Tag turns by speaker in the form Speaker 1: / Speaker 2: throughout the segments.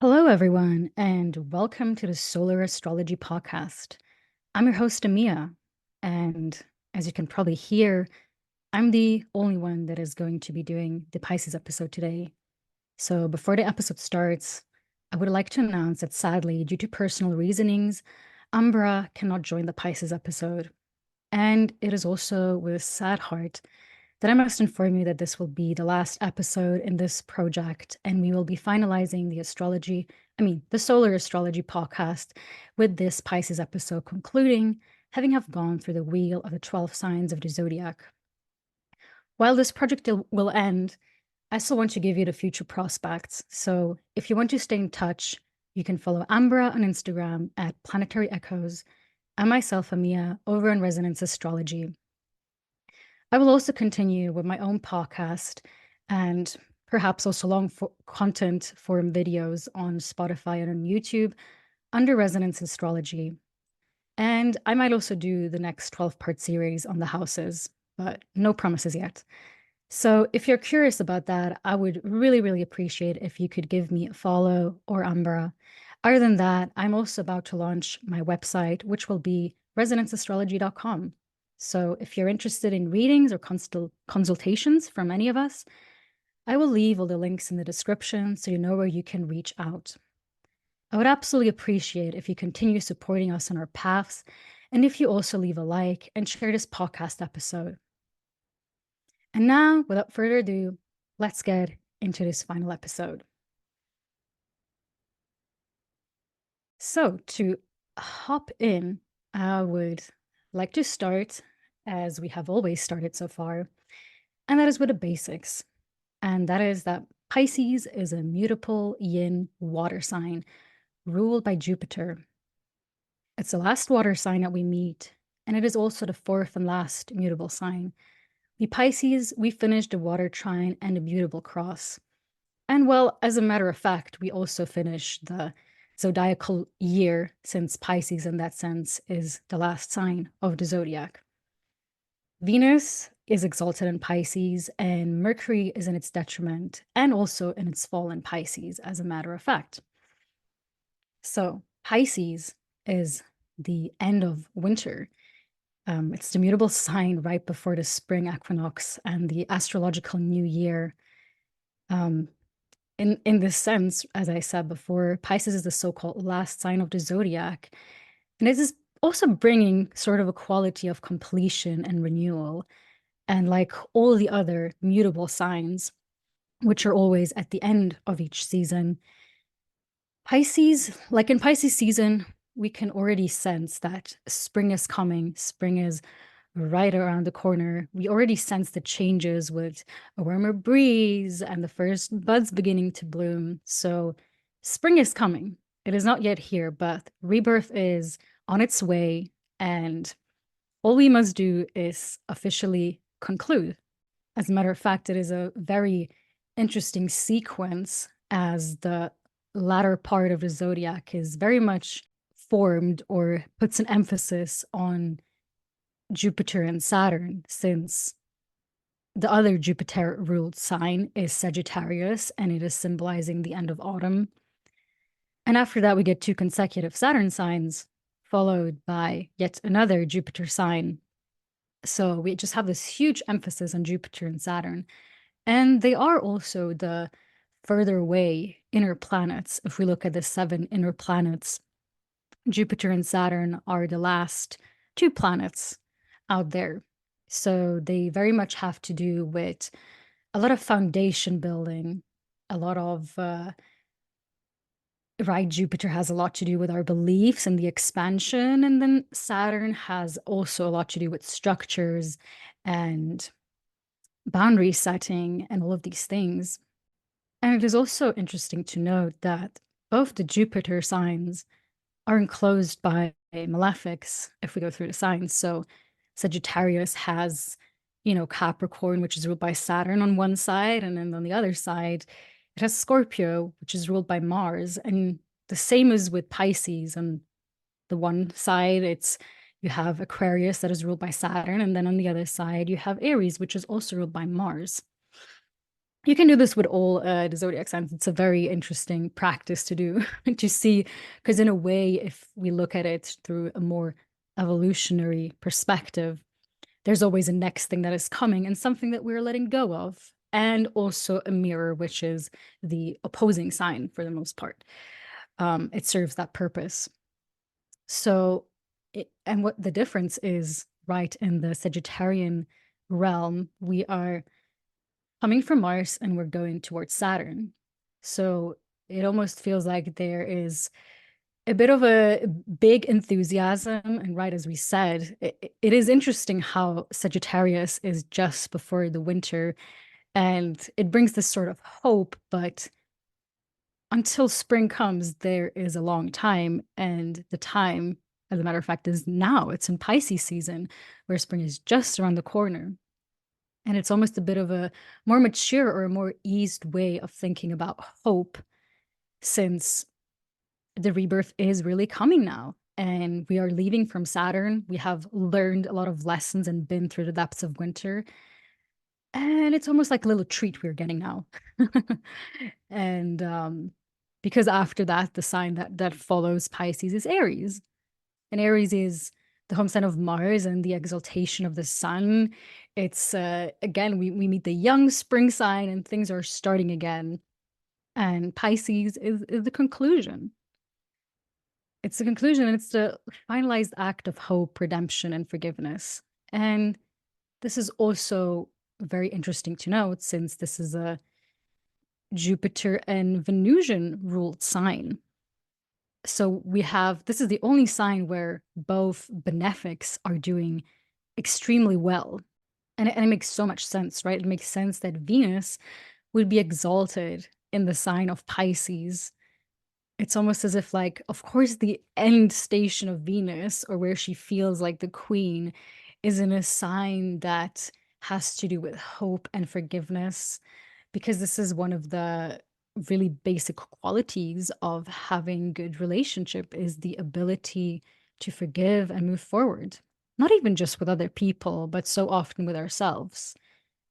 Speaker 1: Hello, everyone, and welcome to the Solar Astrology Podcast. I'm your host, Amiya, and as you can probably hear, I'm the only one that is going to be doing the Pisces episode today. So, before the episode starts, I would like to announce that sadly, due to personal reasonings, Ambra cannot join the Pisces episode. And it is also with a sad heart that I must inform you that this will be the last episode in this project, and we will be finalizing the Solar Astrology Podcast with this Pisces episode concluding, having have gone through the wheel of the 12 signs of the zodiac. While this project will end, I still want to give you the future prospects. So if you want to stay in touch, you can follow Ambra on Instagram at Planetary Echoes and myself, Amiya, over on Resonance Astrology. I will also continue with my own podcast and perhaps also content form videos on Spotify and on YouTube under Resonance Astrology. And I might also do the next 12-part series on the houses, but no promises yet. So if you're curious about that, I would really, really appreciate if you could give me a follow or Umbra. Other than that, I'm also about to launch my website, which will be resonanceastrology.com. So if you're interested in readings or consultations from any of us, I will leave all the links in the description so you know where you can reach out. I would absolutely appreciate if you continue supporting us on our paths and if you also leave a like and share this podcast episode. And now, without further ado, let's get into this final episode. So, to hop in, I would like to start as we have always started so far, and that is with the basics. And that is that Pisces is a mutable yin water sign ruled by Jupiter. It's the last water sign that we meet, and it is also the fourth and last mutable sign. The Pisces, we finished the water trine and the mutable cross. And well, as a matter of fact, we also finished the zodiacal year, since Pisces, in that sense, is the last sign of the zodiac. Venus is exalted in Pisces, and Mercury is in its detriment and also in its fall in Pisces, as a matter of fact. So, Pisces is the end of winter. It's the mutable sign right before the spring equinox and the astrological new year. In this sense, as I said before, Pisces is the so-called last sign of the zodiac. And it is also bringing sort of a quality of completion and renewal. And like all the other mutable signs, which are always at the end of each season, Pisces, like in Pisces season, we can already sense that spring is coming. Spring is right around the corner. We already sense the changes with a warmer breeze and the first buds beginning to bloom. So spring is coming. It is not yet here, but rebirth is on its way. And all we must do is officially conclude. As a matter of fact, it is a very interesting sequence, as the latter part of the zodiac is very much formed or puts an emphasis on Jupiter and Saturn, since the other Jupiter ruled sign is Sagittarius and it is symbolizing the end of autumn. And after that, we get two consecutive Saturn signs, followed by yet another Jupiter sign. So we just have this huge emphasis on Jupiter and Saturn. And they are also the further away inner planets. If we look at the 7 inner planets, Jupiter and Saturn are the last 2 planets out there. So they very much have to do with a lot of foundation building, a lot of, right, Jupiter has a lot to do with our beliefs and the expansion. And then Saturn has also a lot to do with structures and boundary setting and all of these things. And it is also interesting to note that both the Jupiter signs are enclosed by malefics if we go through the signs. So Sagittarius has, Capricorn, which is ruled by Saturn on one side, and then on the other side, it has Scorpio, which is ruled by Mars. And the same is with Pisces. On the one side, you have Aquarius that is ruled by Saturn, and then on the other side, you have Aries, which is also ruled by Mars. You can do this with all the zodiac signs. It's a very interesting practice to do to see, because in a way, if we look at it through a more evolutionary perspective, there's always a next thing that is coming and something that we're letting go of, and also a mirror, which is the opposing sign for the most part. It serves that purpose. So, and what the difference is, right, in the Sagittarian realm, we are coming from Mars and we're going towards Saturn. So it almost feels like there is a bit of a big enthusiasm. And right as we said, it is interesting how Sagittarius is just before the winter and it brings this sort of hope, but until spring comes, there is a long time. And the time, as a matter of fact, is now. It's in Pisces season, where spring is just around the corner. And it's almost a bit of a more mature or a more eased way of thinking about hope, since the rebirth is really coming now. And we are leaving from Saturn. We have learned a lot of lessons and been through the depths of winter. And it's almost like a little treat we're getting now. And because after that, the sign that follows Pisces is Aries. And Aries is the home sign of Mars and the exaltation of the sun. It's again, we meet the young spring sign and things are starting again. And Pisces is the conclusion. It's the conclusion, and it's the finalized act of hope, redemption, and forgiveness. And this is also very interesting to note, since this is a Jupiter and Venusian ruled sign. So we have, this is the only sign where both benefics are doing extremely well. And it makes so much sense, right? It makes sense that Venus would be exalted in the sign of Pisces. It's almost as if, like, of course, the end station of Venus, or where she feels like the queen, is in a sign that has to do with hope and forgiveness, because this is one of the really basic qualities of having good relationship, is the ability to forgive and move forward, not even just with other people, but so often with ourselves.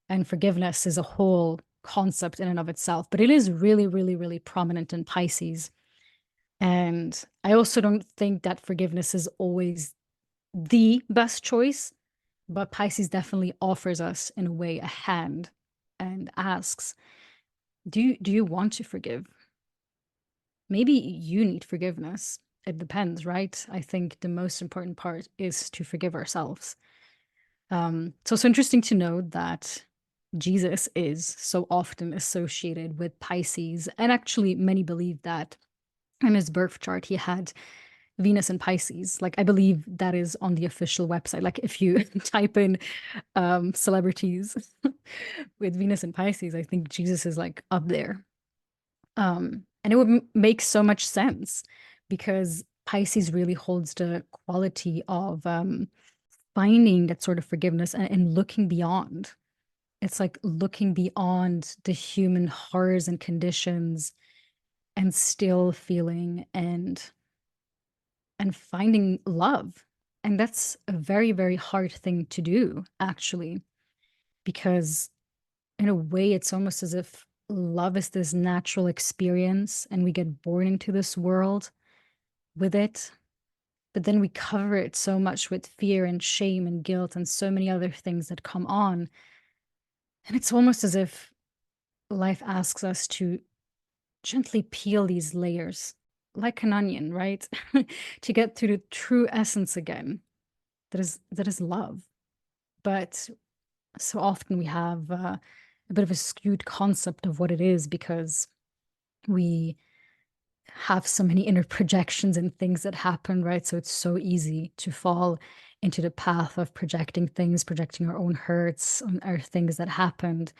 Speaker 1: And forgiveness is a whole concept in and of itself, but it is really, really, really prominent in Pisces. And I also don't think that forgiveness is always the best choice, but Pisces definitely offers us, in a way, a hand and asks, do you want to forgive? Maybe you need forgiveness. It depends, right? I think the most important part is to forgive ourselves. It's also interesting to know that Jesus is so often associated with Pisces, and actually many believe that in his birth chart he had Venus and Pisces. Like, I believe that is on the official website. Like, if you type in celebrities with Venus and Pisces, I think Jesus is like up there. And it would make so much sense, because Pisces really holds the quality of finding that sort of forgiveness and looking beyond. It's like looking beyond the human horrors and conditions and still feeling and finding love. And that's a very, very hard thing to do, actually, because in a way, it's almost as if love is this natural experience and we get born into this world with it. But then we cover it so much with fear and shame and guilt and so many other things that come on. And it's almost as if life asks us to gently peel these layers like an onion, right? To get to the true essence again. That is love. But so often we have a bit of a skewed concept of what it is, because we have so many inner projections and things that happen, right? So it's so easy to fall into the path of projecting things, projecting our own hurts on our things that happened.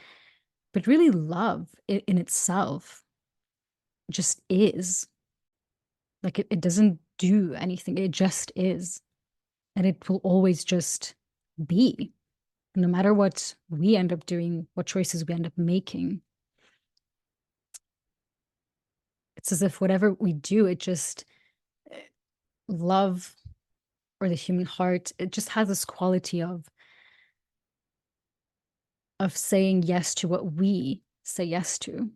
Speaker 1: But really, love in itself just is. Like, it doesn't do anything, it just is. And it will always just be, no matter what we end up doing, what choices we end up making. It's as if whatever we do, it just, love, or the human heart, it just has this quality of saying yes to what we say yes to.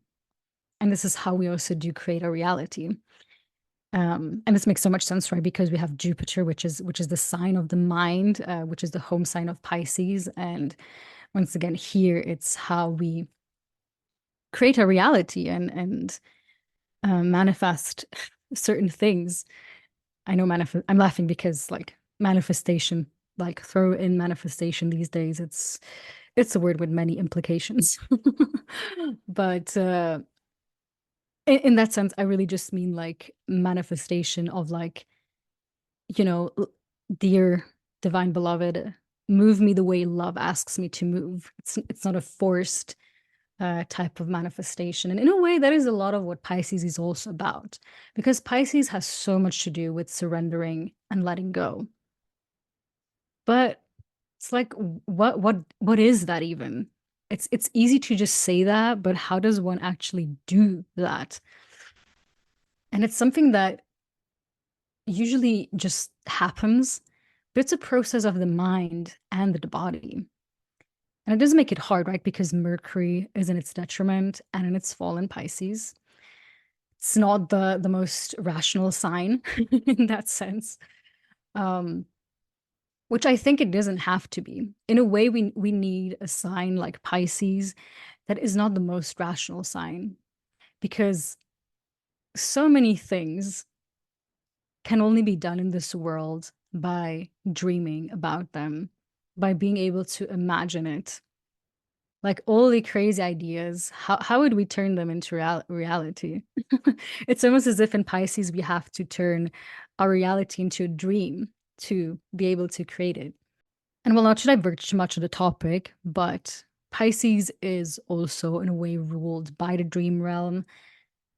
Speaker 1: And this is how we also do create a reality. And this makes so much sense, right? Because we have Jupiter, which is the sign of the mind, which is the home sign of Pisces. And once again, here it's how we create a reality and manifest certain things. I know I'm laughing because like manifestation, like throw in manifestation these days, it's a word with many implications. But in that sense, I really just mean like manifestation of like, dear divine beloved, move me the way love asks me to move. It's not a forced type of manifestation. And in a way, that is a lot of what Pisces is also about, because Pisces has so much to do with surrendering and letting go. But it's like, what is that even? It's easy to just say that, but how does one actually do that? And it's something that usually just happens, but it's a process of the mind and the body. And it does make it hard, right? Because Mercury is in its detriment and in its fall in Pisces. It's not the most rational sign in that sense. Um, which I think it doesn't have to be. In a way, we need a sign like Pisces that is not the most rational sign, because so many things can only be done in this world by dreaming about them, by being able to imagine it. Like all the crazy ideas, how would we turn them into reality? It's almost as if in Pisces we have to turn our reality into a dream to be able to create it. And well, not to diverge too much of the topic, but Pisces is also in a way ruled by the dream realm.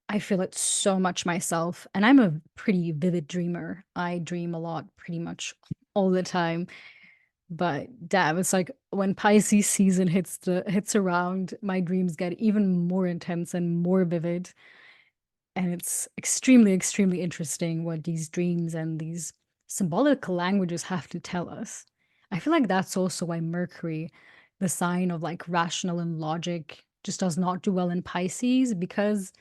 Speaker 1: I feel it so much myself, and I'm a pretty vivid dreamer. I dream a lot pretty much all the time. But damn, it's like when Pisces season hits around, my dreams get even more intense and more vivid. And it's extremely, extremely interesting what these dreams and these symbolic languages have to tell us. I feel like that's also why Mercury, the sign of like rational and logic, just does not do well in Pisces, because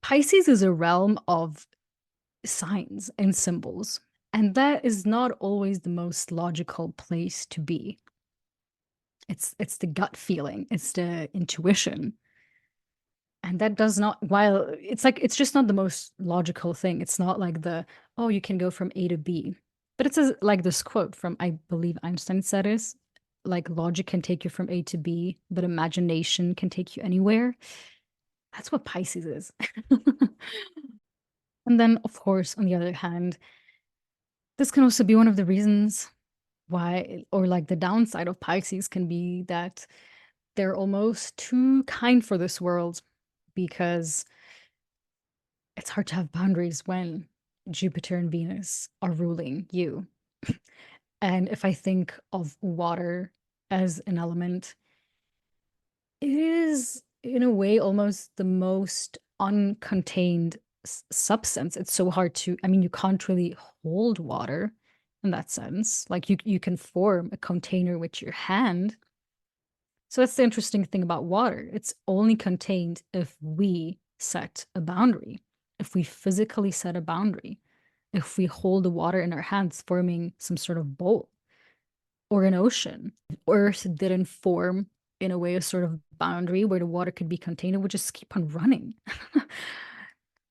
Speaker 1: Pisces is a realm of signs and symbols. And that is not always the most logical place to be. It's the gut feeling, it's the intuition. And that does not, while it's like it's just not the most logical thing. It's not like oh, you can go from A to B. But it's like this quote from, I believe Einstein said is like logic can take you from A to B, but imagination can take you anywhere. That's what Pisces is. And then, of course, on the other hand, this can also be one of the reasons why, or like the downside of Pisces can be that they're almost too kind for this world, because it's hard to have boundaries when Jupiter and Venus are ruling you. And if I think of water as an element, it is in a way almost the most uncontained substance. It's so hard to, I mean, you can't really hold water in that sense. Like you can form a container with your hand. So that's the interesting thing about water. It's only contained if we set a boundary, if we physically set a boundary, if we hold the water in our hands, forming some sort of bowl or an ocean. Earth didn't form in a way a sort of boundary where the water could be contained, it would just keep on running.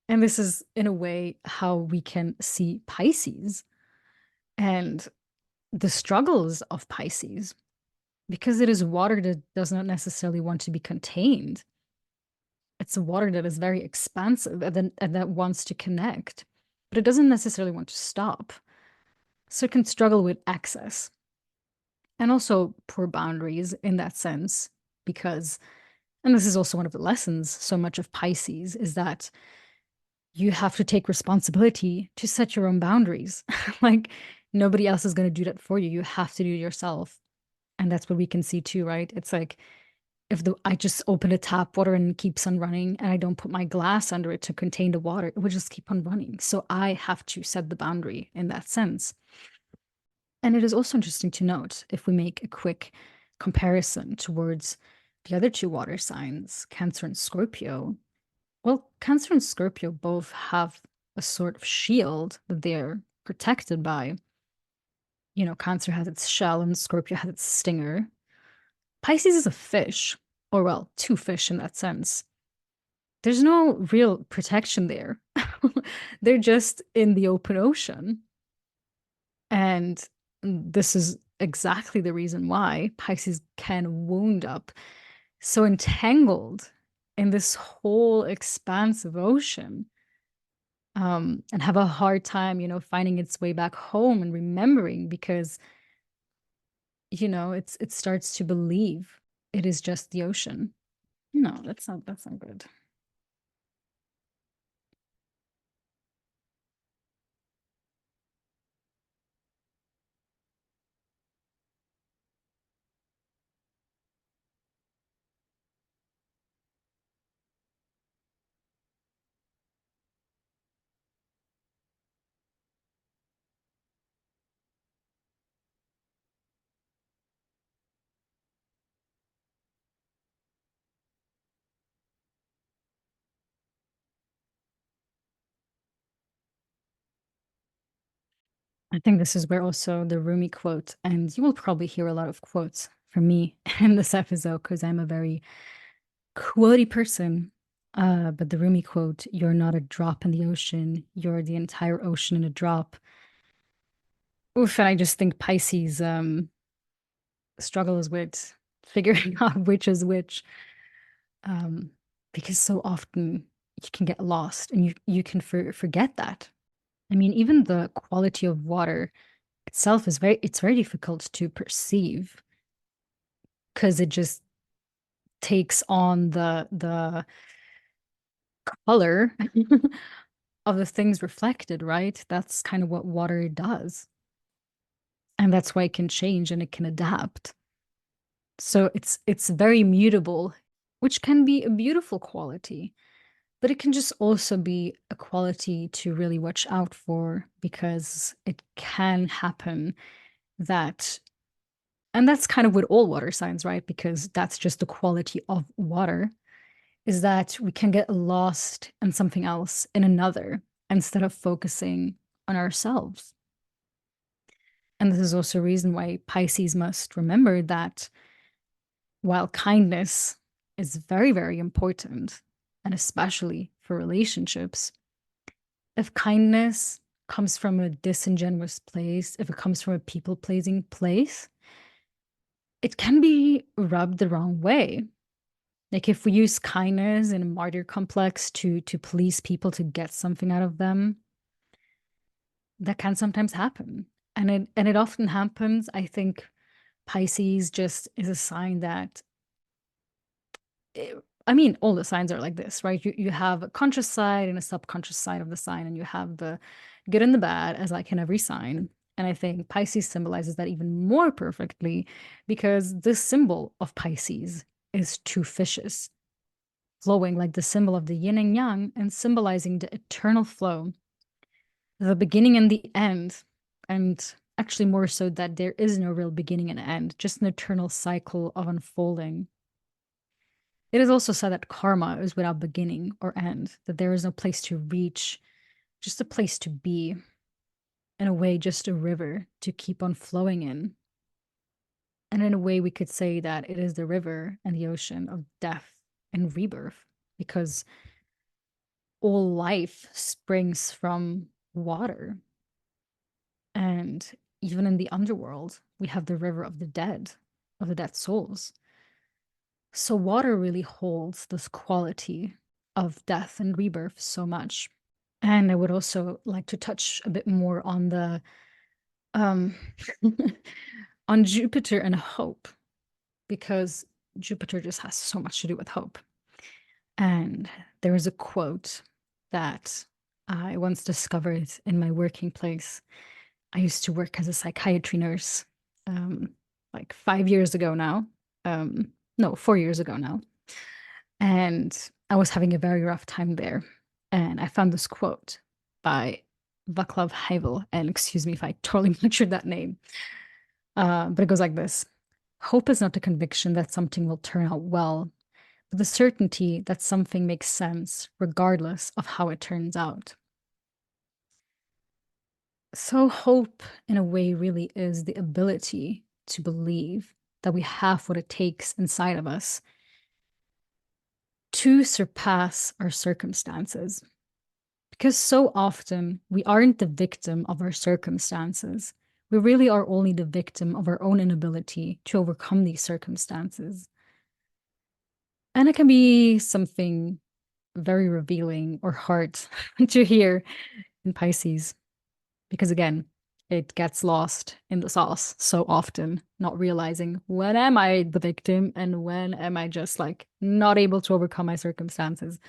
Speaker 1: And this is, in a way, how we can see Pisces and the struggles of Pisces, because it is water that does not necessarily want to be contained. It's a water that is very expansive and that wants to connect, but it doesn't necessarily want to stop. So it can struggle with access and also poor boundaries in that sense, because, and this is also one of the lessons so much of Pisces, is that you have to take responsibility to set your own boundaries. Like nobody else is going to do that for you. You have to do it yourself. And that's what we can see too, right? It's like if I just open a tap water and it keeps on running and I don't put my glass under it to contain the water, it would just keep on running. So I have to set the boundary in that sense. And it is also interesting to note, if we make a quick comparison towards the other two water signs, Cancer and Scorpio, well, Cancer and Scorpio both have a sort of shield that they're protected by. Cancer has its shell and Scorpio has its stinger. Pisces is a fish, or well, two fish in that sense. There's no real protection there. They're just in the open ocean. And this is exactly the reason why Pisces can wound up so entangled in this whole expanse of ocean, and have a hard time, finding its way back home and remembering because, it starts to believe it is just the ocean. No, that's not good. I think this is where also the Rumi quote, and you will probably hear a lot of quotes from me in this episode because I'm a very quotey person. But the Rumi quote, "You're not a drop in the ocean, you're the entire ocean in a drop." Oof, and I just think Pisces struggles with figuring out which is which. Um, because so often you can get lost and you can forget that. I mean, even the quality of water itself is very difficult to perceive because it just takes on the color of the things reflected, right? That's kind of what water does. And that's why it can change and it can adapt. So it's very mutable, which can be a beautiful quality, but it can just also be a quality to really watch out for because it can happen that, and that's kind of with all water signs, right? Because that's just the quality of water, is that we can get lost in something else in another instead of focusing on ourselves. And this is also a reason why Pisces must remember that while kindness is very, very important, and especially for relationships, if kindness comes from a disingenuous place, if it comes from a people pleasing place, it can be rubbed the wrong way. Like if we use kindness in a martyr complex to please people to get something out of them, that can sometimes happen. And it often happens. I think Pisces just is a sign that I mean, all the signs are like this, right? You have a conscious side and a subconscious side of the sign, and you have the good and the bad, as like in every sign. And I think Pisces symbolizes that even more perfectly because this symbol of Pisces is two fishes flowing like the symbol of the yin and yang and symbolizing the eternal flow, the beginning and the end. And actually, more so that there is no real beginning and end, just an eternal cycle of unfolding. It is also said that karma is without beginning or end, that there is no place to reach, just a place to be. In a way, just a river to keep on flowing in. And in a way, we could say that it is the river and the ocean of death and rebirth, because all life springs from water. And even in the underworld, we have the river of the dead souls. So water really holds this quality of death and rebirth so much. And I would also like to touch a bit more on the um on Jupiter and hope, because Jupiter just has so much to do with hope. And there is a quote that I once discovered in my working place. I used to work as a psychiatry nurse, like 5 years ago now. No, 4 years ago now. And I was having a very rough time there. And I found this quote by Vaclav Havel. And excuse me if I totally butchered that name. But it goes like this: Hope is not the conviction that something will turn out well, but the certainty that something makes sense regardless of how it turns out. So, hope, in a way, really is the ability to believe that we have what it takes inside of us to surpass our circumstances. Because so often we aren't the victim of our circumstances. We really are only the victim of our own inability to overcome these circumstances. And it can be something very revealing or hard to hear in Pisces, because again, it gets lost in the sauce so often, not realizing when am I the victim and when am I just like not able to overcome my circumstances.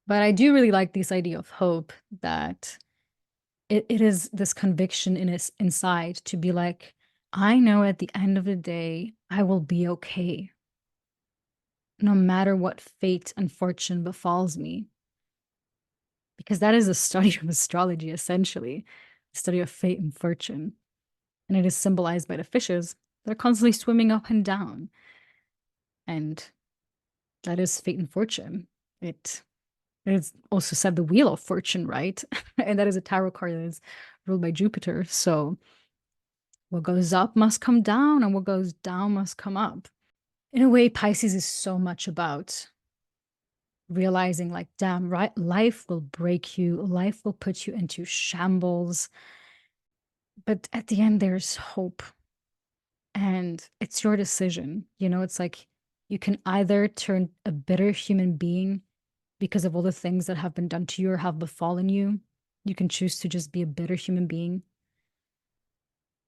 Speaker 1: But I do really like this idea of hope that it is this conviction inside to be like, I know at the end of the day, I will be okay, no matter what fate and fortune befalls me. Because that is a study of astrology, essentially, a study of fate and fortune. And it is symbolized by the fishes that are constantly swimming up and down. And that is fate and fortune. It's also said the wheel of fortune, right? And that is a tarot card that is ruled by Jupiter. So what goes up must come down, and what goes down must come up. In a way, Pisces is so much about realizing, like, damn, right, life will break you, life will put you into shambles. But at the end, there's hope. And it's your decision. It's like you can either turn a bitter human being because of all the things that have been done to you or have befallen you. You can choose to just be a bitter human being.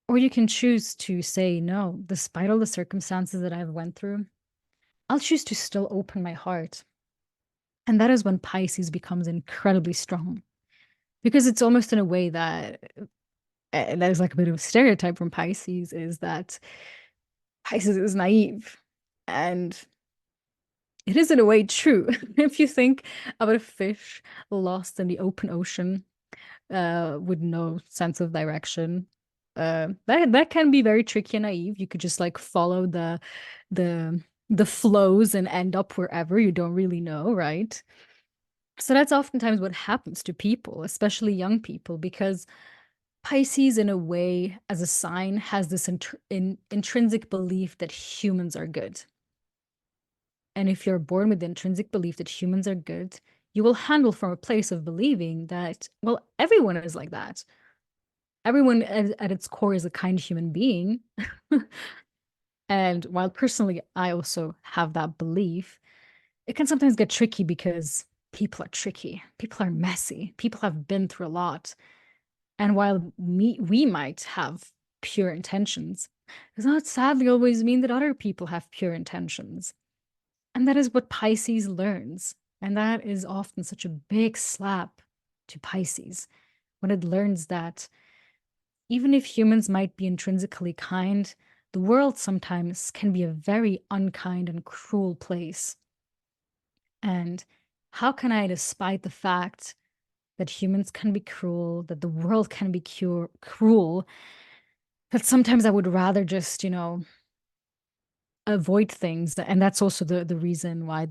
Speaker 1: Or you can choose to say, no, despite all the circumstances that I've went through, I'll choose to still open my heart. And that is when Pisces becomes incredibly strong. Because it's almost in a way that is like a bit of a stereotype from Pisces, is that Pisces is naive. And it is in a way true. If you think about a fish lost in the open ocean, with no sense of direction, that can be very tricky and naive. You could just like follow the the flows and end up wherever you don't really know, right? So that's oftentimes what happens to people, especially young people, because Pisces, in a way, as a sign, has this intrinsic belief that humans are good. And if you're born with the intrinsic belief that humans are good, you will handle from a place of believing that, well, everyone is like that. Everyone at its core is a kind human being. And while personally, I also have that belief, it can sometimes get tricky because people are tricky, people are messy, people have been through a lot. And while we might have pure intentions, does not sadly always mean that other people have pure intentions. And that is what Pisces learns. And that is often such a big slap to Pisces when it learns that even if humans might be intrinsically kind, the world sometimes can be a very unkind and cruel place. And how can I, despite the fact that humans can be cruel, that the world can be cruel, that sometimes I would rather just, avoid things. And that's also the reason why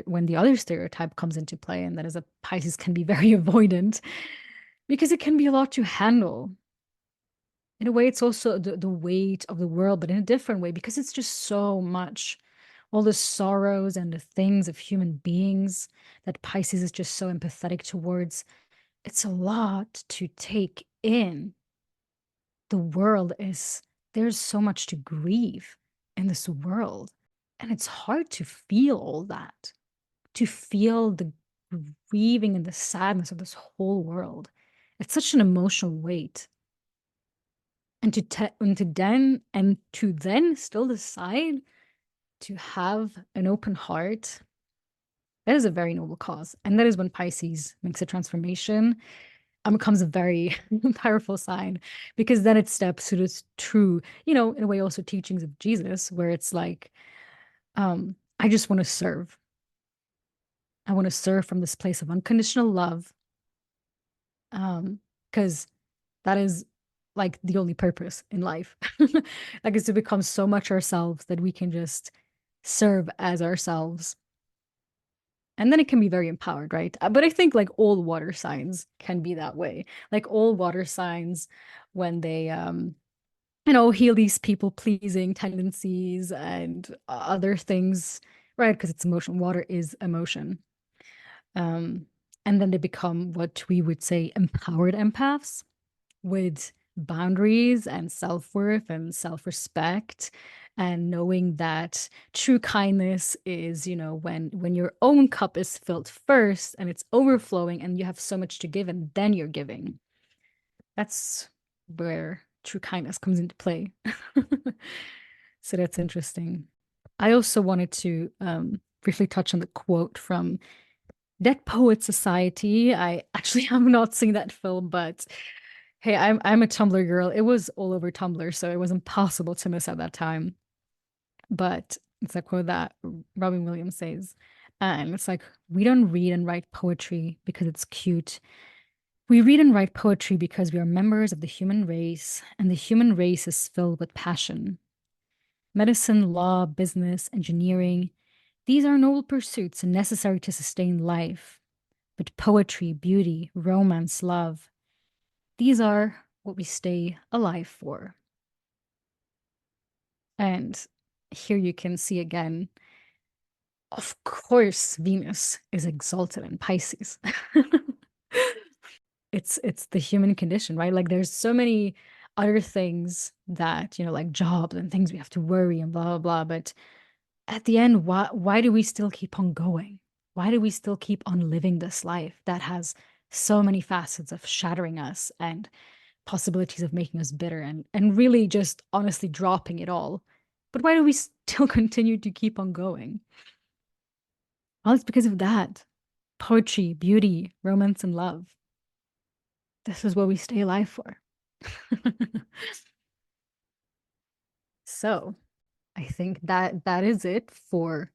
Speaker 1: when the other stereotype comes into play, and that is that Pisces can be very avoidant because it can be a lot to handle. In a way, it's also the weight of the world, but in a different way, because it's just so much. All the sorrows and the things of human beings that Pisces is just so empathetic towards. It's a lot to take in. The world is, there's so much to grieve in this world. And it's hard to feel all that, to feel the grieving and the sadness of this whole world. It's such an emotional weight. And to then still decide to have an open heart, that is a very noble cause. And that is when Pisces makes a transformation and becomes a very powerful sign, because then it steps to this true, in a way, also teachings of Jesus, where it's like, I just want to serve. I want to serve from this place of unconditional love. Because that is like the only purpose in life. Like it's to become so much ourselves that we can just serve as ourselves. And then it can be very empowered, right? But I think like all water signs can be that way. Like all water signs, when they heal these people pleasing tendencies and other things, right? Because it's emotion. Water is emotion. Um, and then they become what we would say empowered empaths with boundaries and self-worth and self-respect, and knowing that true kindness is, when your own cup is filled first and it's overflowing and you have so much to give and then you're giving. That's where true kindness comes into play. So that's interesting. I also wanted to briefly touch on the quote from Dead Poet Society. I actually have not seen that film, but hey, I'm a Tumblr girl. It was all over Tumblr, so it was impossible to miss at that time. But it's a quote that Robin Williams says. And it's like, we don't read and write poetry because it's cute. We read and write poetry because we are members of the human race, and the human race is filled with passion. Medicine, law, business, engineering, these are noble pursuits and necessary to sustain life. But poetry, beauty, romance, love, these are what we stay alive for. And here you can see again, of course, Venus is exalted in Pisces. It's the human condition, right? Like there's so many other things that, like jobs and things we have to worry and blah blah blah. But at the end, why do we still keep on going? Why do we still keep on living this life that has so many facets of shattering us and possibilities of making us bitter and really just honestly dropping it all? But why do we still continue to keep on going? Well, it's because of that. Poetry, beauty, romance, and love. This is what we stay alive for. So I think that is it for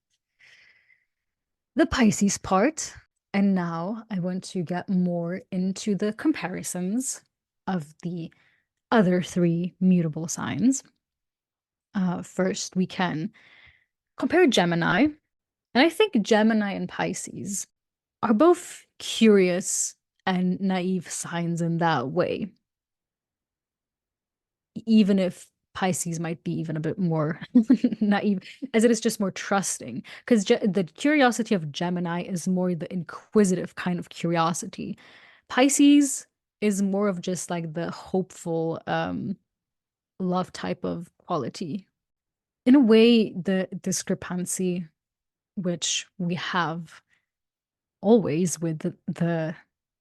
Speaker 1: the Pisces part. And now I want to get more into the comparisons of the other three mutable signs. First, we can compare Gemini. And I think Gemini and Pisces are both curious and naive signs in that way, even if Pisces might be even a bit more naive, as it is just more trusting. Because the curiosity of Gemini is more the inquisitive kind of curiosity. Pisces is more of just like the hopeful, love type of quality. In a way, the discrepancy which we have always with the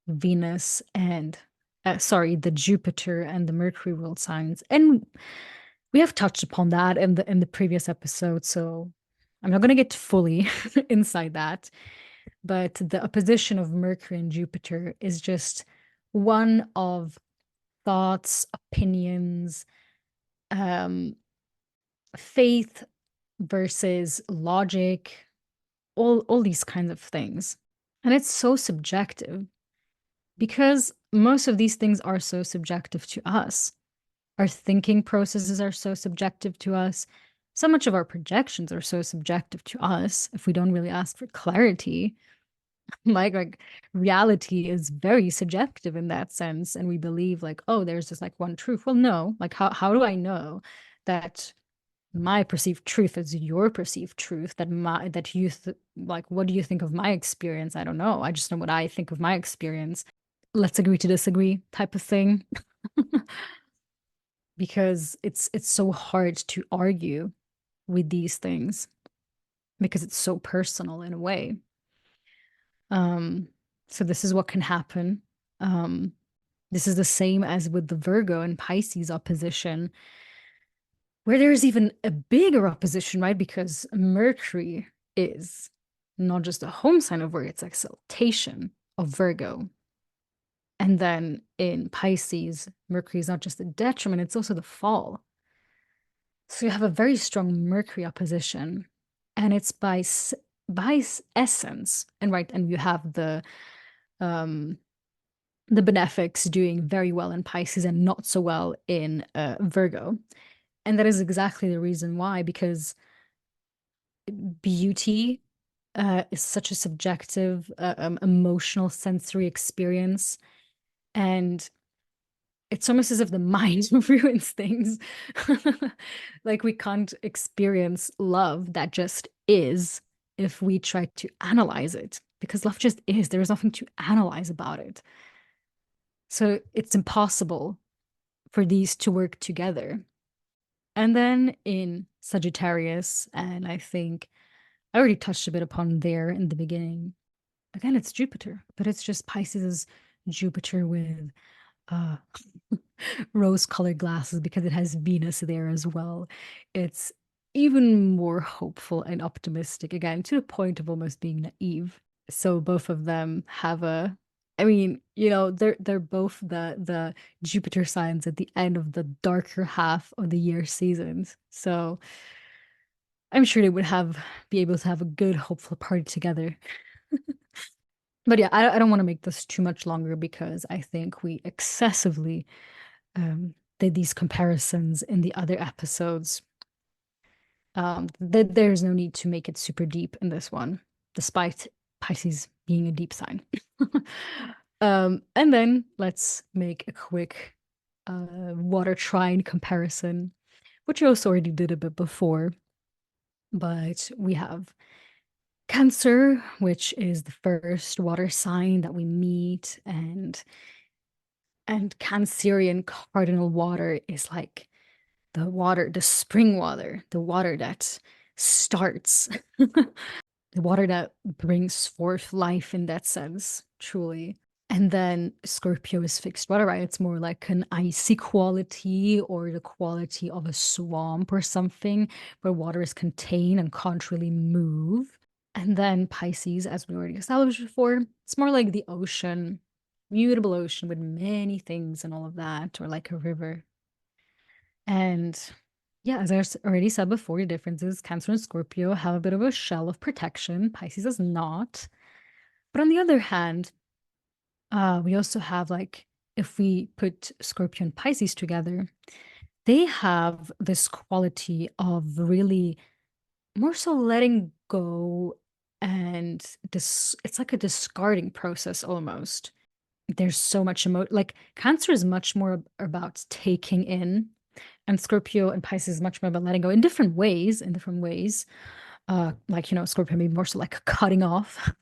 Speaker 1: Venus and the Jupiter and the Mercury world signs. And we have touched upon that in the previous episode, so I'm not going to get fully inside that. But the opposition of Mercury and Jupiter is just one of thoughts, opinions, um, faith versus logic, all these kinds of things. And it's so subjective because most of these things are so subjective to us. Our thinking processes are so subjective to us. So much of our projections are so subjective to us if we don't really ask for clarity. Like reality is very subjective in that sense. And we believe like, oh, there's just like one truth. Well, no, like how do I know that my perceived truth is your perceived truth, that like what do you think of my experience? I don't know. I just know what I think of my experience. Let's agree to disagree type of thing. Because it's so hard to argue with these things because it's so personal in a way. Um, so this is what can happen. Um, this is the same as with the Virgo and Pisces opposition, where there's even a bigger opposition, right? Because Mercury is not just a home sign of Virgo, it's exaltation of Virgo. And then in Pisces, Mercury is not just the detriment, it's also the fall. So you have a very strong Mercury opposition, and it's by essence, and right, and you have the um the benefics doing very well in Pisces and not so well in Virgo. And that is exactly the reason why, because beauty is such a subjective, emotional, sensory experience. And it's almost as if the mind ruins things. Like we can't experience love that just is if we try to analyze it, because love just is. There is nothing to analyze about it. So it's impossible for these to work together. And then in Sagittarius, and I think I already touched a bit upon there in the beginning. Again, it's Jupiter, but it's just Pisces' Jupiter with uh rose-colored glasses because it has Venus there as well. It's even more hopeful and optimistic, again, to the point of almost being naive. So both of them have a, I mean, they're both the Jupiter signs at the end of the darker half of the year seasons. So I'm sure they would be able to have a good, hopeful party together. But yeah, I don't want to make this too much longer because I think we excessively did these comparisons in the other episodes. There's no need to make it super deep in this one, despite Pisces being a deep sign. And then let's make a quick water trine comparison, which I also already did a bit before. But we have Cancer, which is the first water sign that we meet, and Cancerian cardinal water is like the water, the spring water, the water that starts, the water that brings forth life in that sense, truly. And then Scorpio is fixed water, right? It's more like an icy quality or the quality of a swamp or something where water is contained and can't really move. And then Pisces, as we already established before, it's more like the ocean, mutable ocean with many things and all of that, or like a river. And yeah, as already said before, the differences Cancer and Scorpio have a bit of a shell of protection. Pisces does not. But on the other hand, we also have like, if we put Scorpio and Pisces together, they have this quality of really more so letting go, and this it's like a discarding process almost. There's so much like Cancer is much more about taking in, and Scorpio and Pisces is much more about letting go in different ways. Like, Scorpio maybe more so like cutting off.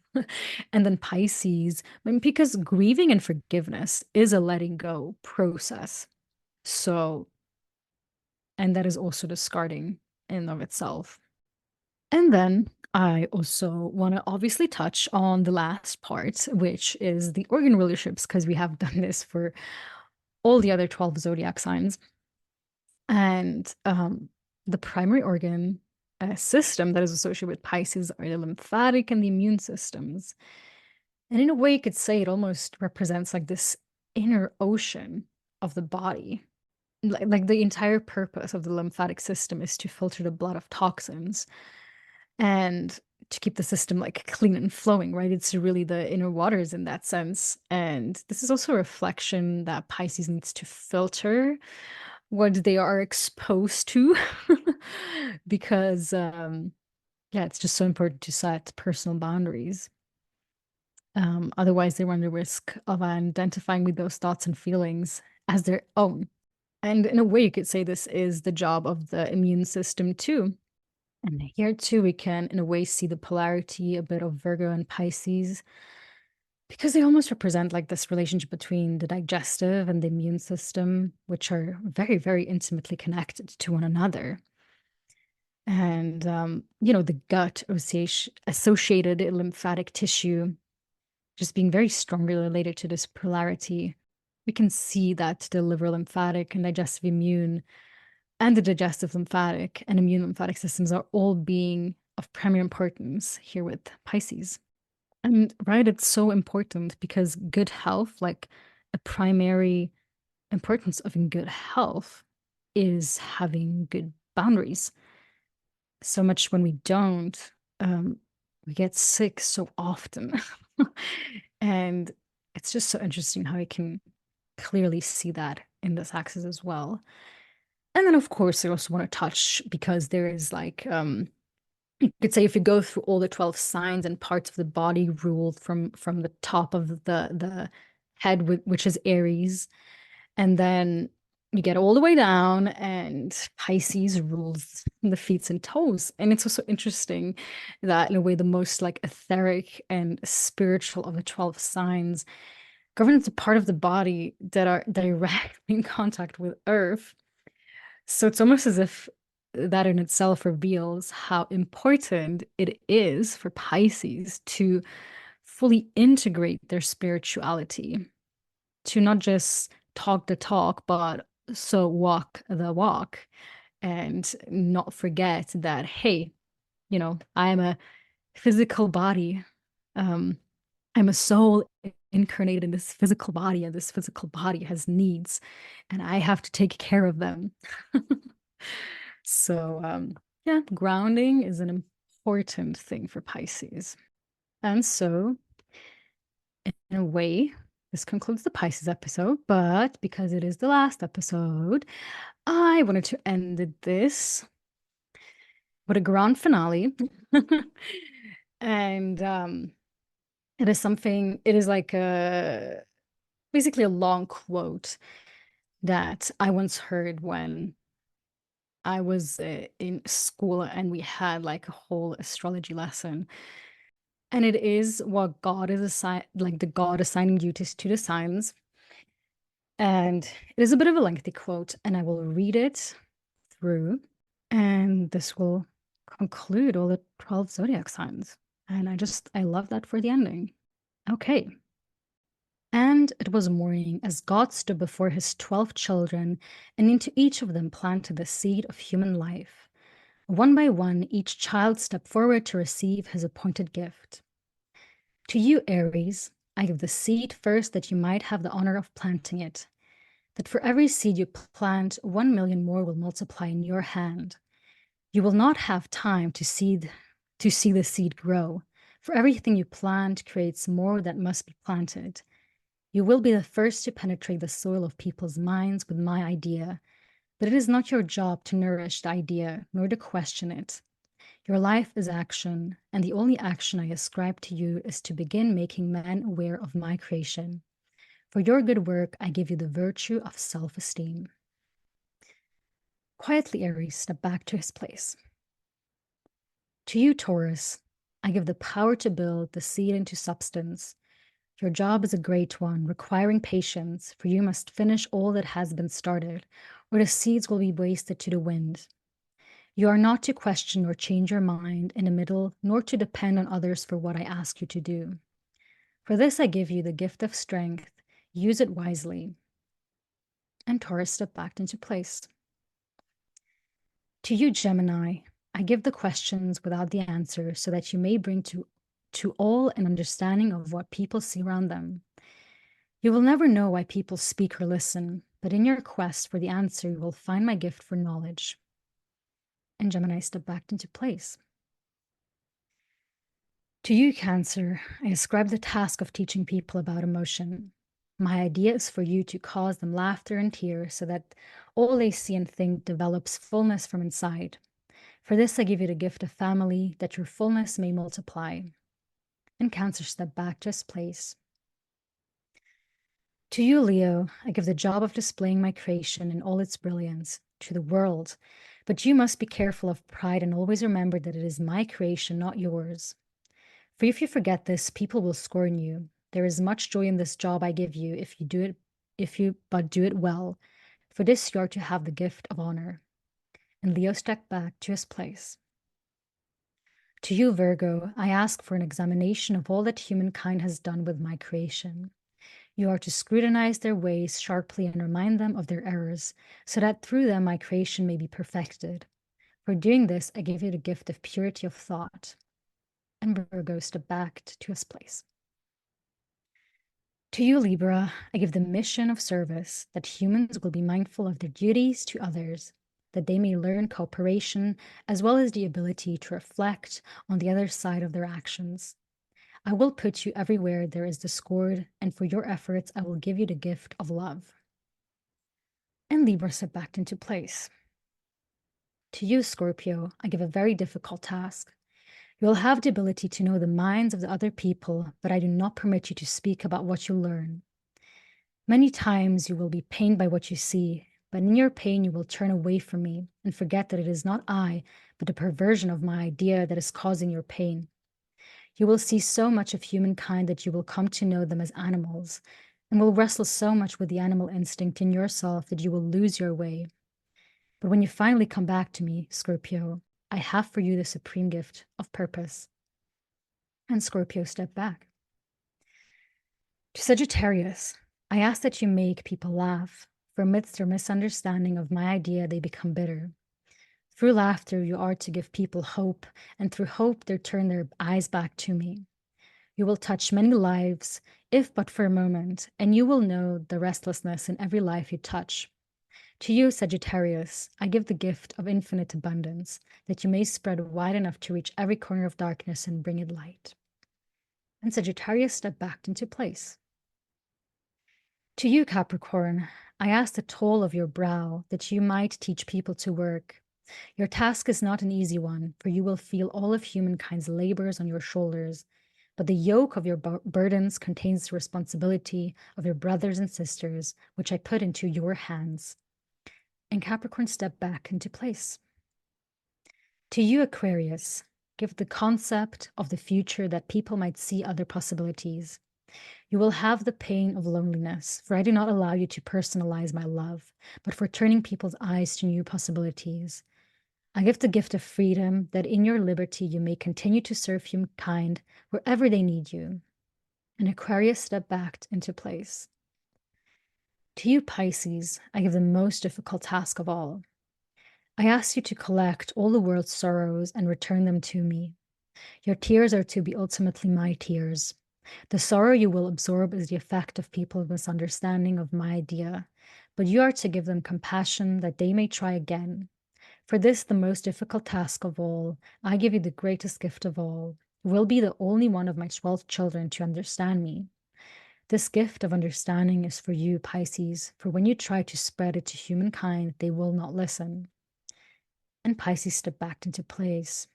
Speaker 1: And then Pisces, I mean, because grieving and forgiveness is a letting go process. So, and that is also discarding in and of itself. And then I also want to obviously touch on the last part, which is the organ relationships, because we have done this for all the other 12 zodiac signs. And the primary organ system that is associated with Pisces are the lymphatic and the immune systems. And in a way, you could say it almost represents like this inner ocean of the body. Like the entire purpose of the lymphatic system is to filter the blood of toxins and to keep the system like clean and flowing, right? It's really the inner waters in that sense. And this is also a reflection that Pisces needs to filter what they are exposed to because yeah, it's just so important to set personal boundaries. Otherwise they run the risk of identifying with those thoughts and feelings as their own. And in a way, you could say this is the job of the immune system too. And here too, we can, in a way, see the polarity a bit of Virgo and Pisces because they almost represent like this relationship between the digestive and the immune system, which are very, very intimately connected to one another. And, the gut associated lymphatic tissue just being very strongly related to this polarity. We can see that the liver lymphatic and digestive immune and the digestive lymphatic and immune lymphatic systems are all being of primary importance here with Pisces. And right, it's so important because good health, like a primary importance of in good health, is having good boundaries. So much when we don't, we get sick so often. And it's just so interesting how I can clearly see that in this axis as well. And then, of course, I also want to touch because there is like, you could say if you go through all the 12 signs and parts of the body ruled from the top of the head, which is Aries, and then you get all the way down, and Pisces rules the feet and toes. And it's also interesting that in a way, the most like etheric and spiritual of the 12 signs governs the part of the body that are directly in contact with Earth. So it's almost as if that in itself reveals how important it is for Pisces to fully integrate their spirituality, to not just talk the talk, but so walk the walk, and not forget that, hey, I am a physical body. Um, I'm a soul incarnated in this physical body, and this physical body has needs, and I have to take care of them. So, yeah, grounding is an important thing for Pisces. And so, in a way, this concludes the Pisces episode, but because it is the last episode, I wanted to end this with a grand finale. And it is like basically a long quote that I once heard when I was in school and we had like a whole astrology lesson. And it is what God is like the God assigning duties to the signs. And it is a bit of a lengthy quote, and I will read it through. And this will conclude all the 12 zodiac signs. And I love that for the ending. Okay. And it was morning as God stood before his 12 children, and into each of them planted the seed of human life. One by one, each child stepped forward to receive his appointed gift. To you, Aries, I give the seed first that you might have the honor of planting it. That for every seed you plant, 1 million more will multiply in your hand. You will not have time to see the seed grow. For everything you plant creates more that must be planted. You will be the first to penetrate the soil of people's minds with my idea, but it is not your job to nourish the idea nor to question it. Your life is action, and the only action I ascribe to you is to begin making men aware of my creation. For your good work, I give you the virtue of self-esteem. Quietly, Aries stepped back to his place. To you, Taurus, I give the power to build the seed into substance. Your job is a great one, requiring patience, for you must finish all that has been started, or the seeds will be wasted to the wind. You are not to question or change your mind in the middle, nor to depend on others for what I ask you to do. For this I give you the gift of strength. Use it wisely. And Taurus stepped back into place. To you, Gemini, I give the questions without the answers so that you may bring to all an understanding of what people see around them. You will never know why people speak or listen, but in your quest for the answer, you will find my gift for knowledge. And Gemini stepped back into place. To you, Cancer, I ascribe the task of teaching people about emotion. My idea is for you to cause them laughter and tears so that all they see and think develops fullness from inside. For this, I give you the gift of family, that your fullness may multiply. And Cancer stepped back to his place. To you, Leo, I give the job of displaying my creation in all its brilliance to the world. But you must be careful of pride and always remember that it is my creation, not yours. For if you forget this, people will scorn you. There is much joy in this job I give you if you but do it well. For this you are to have the gift of honor. And Leo stepped back to his place. To you, Virgo, I ask for an examination of all that humankind has done with my creation. You are to scrutinize their ways sharply and remind them of their errors, so that through them my creation may be perfected. For doing this, I give you the gift of purity of thought. And Virgo stepped back to his place. To you, Libra, I give the mission of service, that humans will be mindful of their duties to others, that they may learn cooperation as well as the ability to reflect on the other side of their actions. I will put you everywhere there is discord, and for your efforts, I will give you the gift of love. And Libra step back into place. To you, Scorpio, I give a very difficult task. You will have the ability to know the minds of the other people, but I do not permit you to speak about what you learn. Many times you will be pained by what you see, but in your pain you will turn away from me and forget that it is not I, but the perversion of my idea that is causing your pain. You will see so much of humankind that you will come to know them as animals, and will wrestle so much with the animal instinct in yourself that you will lose your way. But when you finally come back to me, Scorpio, I have for you the supreme gift of purpose. And Scorpio stepped back. To Sagittarius, I ask that you make people laugh, for amidst their misunderstanding of my idea, they become bitter. Through laughter, you are to give people hope, and through hope, they turn their eyes back to me. You will touch many lives, if but for a moment, and you will know the restlessness in every life you touch. To you, Sagittarius, I give the gift of infinite abundance, that you may spread wide enough to reach every corner of darkness and bring it light. And Sagittarius stepped back into place. To you, Capricorn, I ask the toll of your brow, that you might teach people to work. Your task is not an easy one, for you will feel all of humankind's labors on your shoulders, but the yoke of your burdens contains the responsibility of your brothers and sisters, which I put into your hands. And Capricorn stepped back into place. To you, Aquarius, give the concept of the future that people might see other possibilities. You will have the pain of loneliness, for I do not allow you to personalize my love, but for turning people's eyes to new possibilities. I give the gift of freedom, that in your liberty you may continue to serve humankind wherever they need you. And Aquarius stepped back into place. To you, Pisces, I give the most difficult task of all. I ask you to collect all the world's sorrows and return them to me. Your tears are to be ultimately my tears. The sorrow you will absorb is the effect of people's misunderstanding of my idea, but you are to give them compassion that they may try again. For this, the most difficult task of all, I give you the greatest gift of all. You will be the only one of my 12 children to understand me. This gift of understanding is for you, Pisces, for when you try to spread it to humankind, they will not listen. And Pisces stepped back into place.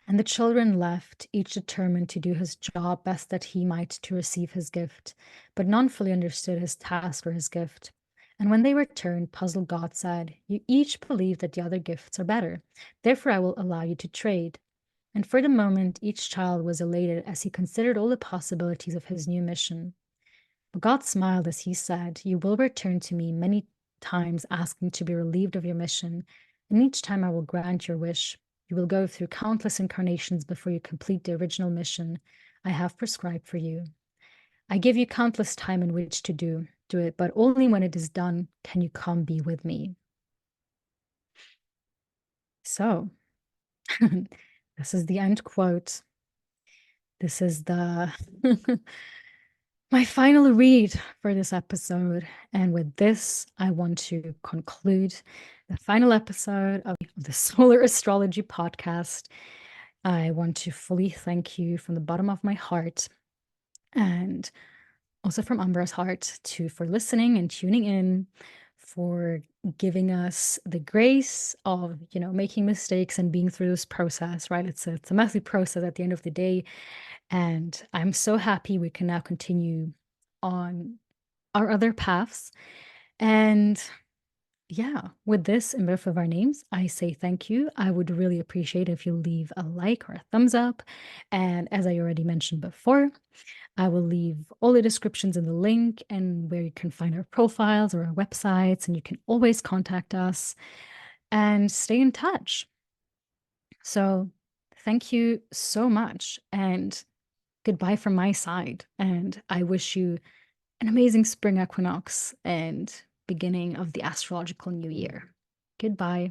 Speaker 1: And the children left, each determined to do his job best that he might to receive his gift, but none fully understood his task or his gift. And when they returned, puzzled God said, you each believe that the other gifts are better. Therefore, I will allow you to trade. And for the moment, each child was elated as he considered all the possibilities of his new mission. But God smiled as he said, you will return to me many times asking to be relieved of your mission, and each time I will grant your wish. You will go through countless incarnations before you complete the original mission I have prescribed for you. I give you countless time in which to do it, but only when it is done can you come be with me. So, this is the end quote. This is the my final read for this episode. And with this, I want to conclude the final episode of the Solar Astrology Podcast. I want to fully thank you from the bottom of my heart, and also from Ambra's heart, for listening and tuning in, for giving us the grace of, making mistakes and being through this process, right? It's a messy process at the end of the day. And I'm so happy we can now continue on our other paths. And yeah, with this in both of our names, I say thank you. I would really appreciate if you leave a like or a thumbs up. And as I already mentioned before, I will leave all the descriptions in the link and where you can find our profiles or our websites, and you can always contact us and stay in touch. So thank you so much, and goodbye from my side. And I wish you an amazing spring equinox and beginning of the astrological new year. Goodbye.